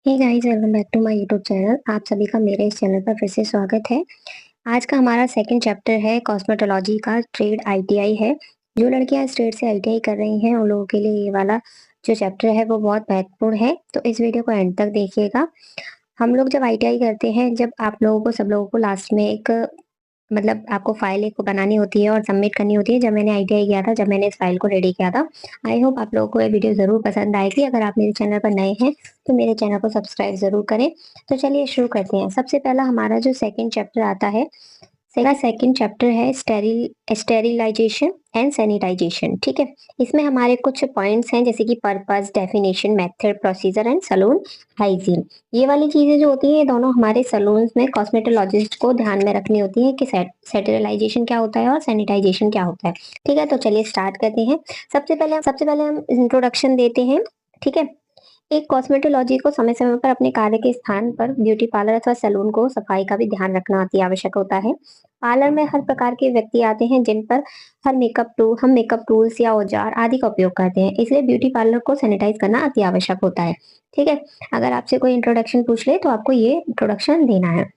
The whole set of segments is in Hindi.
Hey guys, welcome back to my YouTube channel. आप सभी का मेरे इस चैनल पर फिर से स्वागत है। आज का हमारा सेकंड चैप्टर है कॉस्मेटोलॉजी का। ट्रेड आईटीआई है। जो लड़कियां इस ट्रेड से आईटीआई कर रही हैं उन लोगों के लिए ये वाला जो चैप्टर है वो बहुत महत्वपूर्ण है। तो इस वीडियो को एंड तक देखिएगा। हम लोग जब आईटीआई करते हैं, जब आप लोगों को सब लोगों को लास्ट में एक मतलब आपको फाइल एक बनानी होती है और सबमिट करनी होती है। जब मैंने आईटीआई किया था, जब मैंने इस फाइल को रेडी किया था। आई होप आप लोगों को ये वीडियो जरूर पसंद आएगी। अगर आप मेरे चैनल पर नए हैं तो मेरे चैनल को सब्सक्राइब जरूर करें। तो चलिए शुरू करते हैं। सबसे पहला हमारा जो सेकंड चैप्टर आता है, सेकंड चैप्टर है स्टेरिलाइजेशन एंड सैनिटाइजेशन। ठीक है। इसमें हमारे कुछ पॉइंट्स हैं, जैसे कि purpose, definition, method, procedure and salon hygiene. ये वाली चीजें जो होती हैं, ये दोनों हमारे सलून्स में कॉस्मेटोलॉजिस्ट को ध्यान में रखनी होती है कि स्टेरिलाइजेशन क्या होता है और सैनिटाइजेशन क्या होता है। ठीक है, तो चलिए स्टार्ट करते हैं। सबसे पहले हम इंट्रोडक्शन देते हैं। ठीक है। एक कॉस्मेटोलॉजी को समय समय पर अपने कार्य के स्थान पर ब्यूटी पार्लर अथवा सैलून को सफाई का भी ध्यान रखना अति आवश्यक होता है। पार्लर में हर प्रकार के व्यक्ति आते हैं जिन पर हम मेकअप टूल्स या औजार आदि का उपयोग करते हैं, इसलिए ब्यूटी पार्लर को सैनिटाइज करना अति आवश्यक होता है। ठीक है। अगर आपसे कोई इंट्रोडक्शन पूछ ले तो आपको ये इंट्रोडक्शन देना है।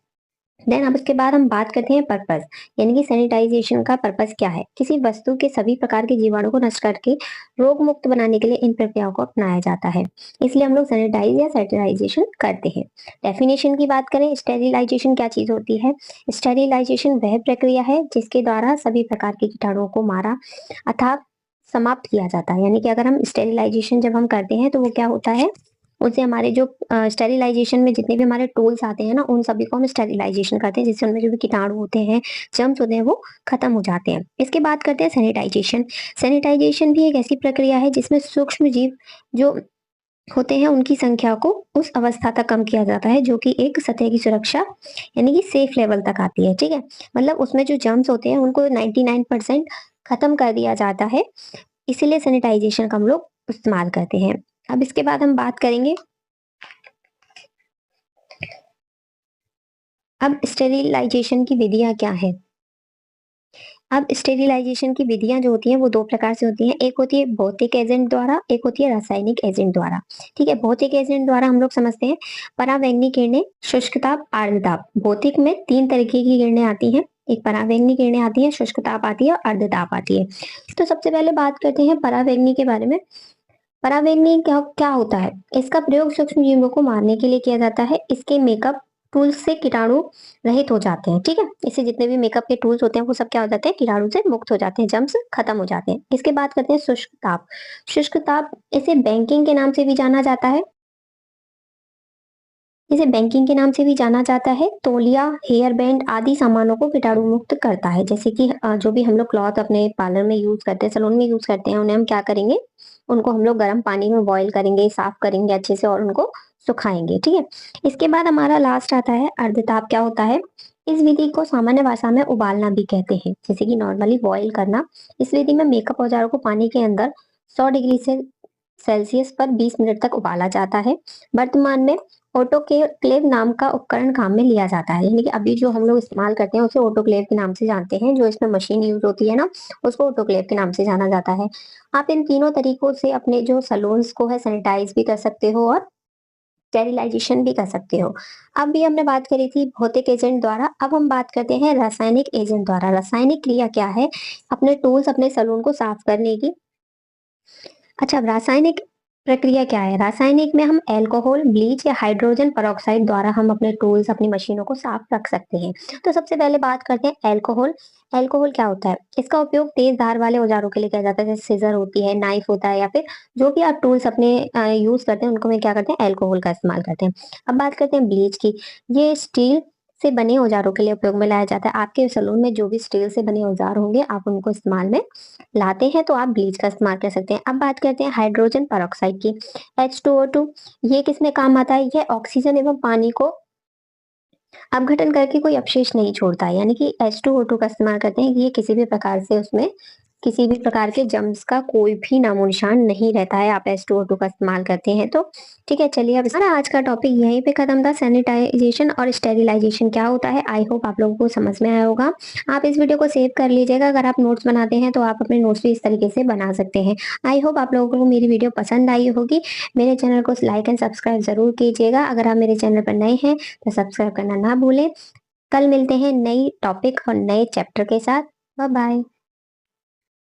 देन अब उसके बाद हम बात करते हैं पर्पस, यानी कि सैनिटाइजेशन का पर्पस क्या है। किसी वस्तु के सभी प्रकार के जीवाणु को नष्ट करके रोग मुक्त बनाने के लिए इन प्रक्रियाओं को अपनाया जाता है, इसलिए हम लोग सैनिटाइज या स्टेरिलाइजेशन करते हैं। डेफिनेशन की बात करें, स्टेरिलाइजेशन क्या चीज होती है। स्टेरिलाइजेशन वह प्रक्रिया है जिसके द्वारा सभी प्रकार के कीटाणुओं को मारा अर्थात समाप्त किया जाता है। यानी कि अगर हम स्टेरिलाइजेशन जब हम करते हैं तो वो क्या होता है, उससे हमारे जो स्टेरिलाइजेशन में जितने भी हमारे टूल्स आते हैं ना, उन सभी को हम स्टेरिलाइजेशन करते हैं, जिससे उनमें जो भी कीटाणु होते हैं, जर्म्स होते हैं, वो खत्म हो जाते हैं। इसके बाद करते हैं सैनिटाइजेशन। सैनिटाइजेशन भी एक ऐसी प्रक्रिया है जिसमें सूक्ष्म जीव जो होते हैं उनकी संख्या को उस अवस्था तक कम किया जाता है जो कि एक सतह की सुरक्षा यानी कि सेफ लेवल तक आती है। ठीक है। मतलब उसमें जो जर्म्स होते हैं उनको 99% खत्म कर दिया जाता है, इसीलिए सैनिटाइजेशन का हम लोग इस्तेमाल करते हैं। अब इसके बाद हम बात करेंगे, अब स्टेरिलाइजेशन की विधियां क्या है। अब स्टेरिलाइजेशन की विधियां जो होती हैं वो दो प्रकार से होती हैं। एक होती है भौतिक एजेंट द्वारा, एक होती है रासायनिक एजेंट द्वारा। ठीक है। भौतिक एजेंट द्वारा हम लोग समझते हैं परावैंगनी किरणें, शुष्क ताप, आर्द्र ताप। भौतिक में तीन तरीके की किरणें आती हैं, एक परावैंगनी किरणें आती है, शुष्क ताप आती है और आर्द्र ताप आती है। तो सबसे पहले बात करते हैं परावैंगनी के बारे में। परावैंगनी क्या क्या होता है। इसका प्रयोग सूक्ष्म जीवों को मारने के लिए किया जाता है। इसके मेकअप टूल्स से कीटाणु रहित हो जाते हैं। ठीक है। इससे जितने भी मेकअप के टूल्स होते हैं वो सब क्या हो जाते हैं, कीटाणु से मुक्त हो जाते हैं, जर्म्स खत्म हो जाते हैं। इसके बाद करते हैं शुष्क ताप। शुष्क ताप, इसे बैंकिंग के नाम से भी जाना जाता है। इसे बैंकिंग के नाम से भी जाना जाता है। तौलिया, हेयर बैंड आदि सामानों को कीटाणु मुक्त करता है। जैसे कि जो भी हम लोग क्लॉथ अपने पार्लर में यूज करते हैं, सलून में यूज करते हैं, उन्हें हम क्या करेंगे, उनको हम लोग गर्म पानी में बॉईल करेंगे, साफ करेंगे अच्छे से और उनको सुखाएंगे। ठीक है। इसके बाद हमारा लास्ट आता है अर्धताप। क्या होता है, इस विधि को सामान्य भाषा में उबालना भी कहते हैं, जैसे कि नॉर्मली बॉईल करना। इस विधि में मेकअप औजारों को पानी के अंदर 100 डिग्री से सेल्सियस पर 20 मिनट तक उबाला जाता है। वर्तमान में ऑटोक्लेव नाम का उपकरण काम में लिया जाता है, यानी कि अभी जो हम लोग इस्तेमाल करते हैं उसे ऑटोक्लेव के नाम से जानते हैं। जो इसमें मशीन यूज होती है ना, उसको ऑटोक्लेव के नाम से जाना जाता है। आप इन तीनों तरीकों से अपने जो सलून्स को है सैनिटाइज भी कर सकते हो और स्टेरिलाइजेशन भी कर सकते हो। अब भी हमने बात करी थी भौतिक एजेंट द्वारा, अब हम बात करते हैं रासायनिक एजेंट द्वारा। रासायनिक क्रिया क्या है, अपने टूल्स अपने सलून को साफ करने की। अच्छा, अब रासायनिक प्रक्रिया क्या है। रासायनिक में हम अल्कोहल, ब्लीच या हाइड्रोजन पेरोक्साइड द्वारा हम अपने टूल्स, अपनी मशीनों को साफ रख सकते हैं। तो सबसे पहले बात करते हैं अल्कोहल। अल्कोहल क्या होता है, इसका उपयोग तेज धार वाले औजारों के लिए किया जाता है, जैसे सीजर होती है, नाइफ होता है, या फिर जो भी आप टूल्स अपने यूज करते हैं उनको में क्या करते हैं, अल्कोहल का इस्तेमाल करते हैं। अब बात करते हैं ब्लीच की। ये स्टील से बने औजारों के लिए उपयोग में लाया जाता है। आपके सलून में जो भी स्टील से बने औजार होंगे आप उनको इस्तेमाल में लाते हैं तो आप ब्लीच का इस्तेमाल कर सकते हैं। अब बात करते हैं हाइड्रोजन पेरोक्साइड की, H2O2। ये किस में काम आता है, यह ऑक्सीजन एवं पानी को अपघटन करके कोई अवशेष नहीं छोड़ता है, यानी कि H2O2 का इस्तेमाल करते हैं। ये किसी भी प्रकार से उसमें किसी भी प्रकार के जर्म्स का कोई भी नामो-निशान नहीं रहता है, आप S2O2 का इस्तेमाल करते हैं तो। ठीक है, चलिए अब हमारा आज का टॉपिक यहीं पे खत्म था। सैनिटाइज़ेशन और स्टेरिलाइज़ेशन क्या होता है? आई होप आप लोगों को समझ में आया होगा। आप इस वीडियो को सेव कर लीजिएगा, अगर आप नोट्स बनाते हैं तो आप अपने नोट्स भी इस तरीके से बना सकते हैं। आई होप आप लोगों को मेरी वीडियो पसंद आई होगी। मेरे चैनल को लाइक एंड सब्सक्राइब ज़रूर कीजिएगा। अगर आप मेरे चैनल पर नए हैं तो सब्सक्राइब करना ना भूलें। कल मिलते हैं नई टॉपिक और नए चैप्टर के साथ। Bye bye.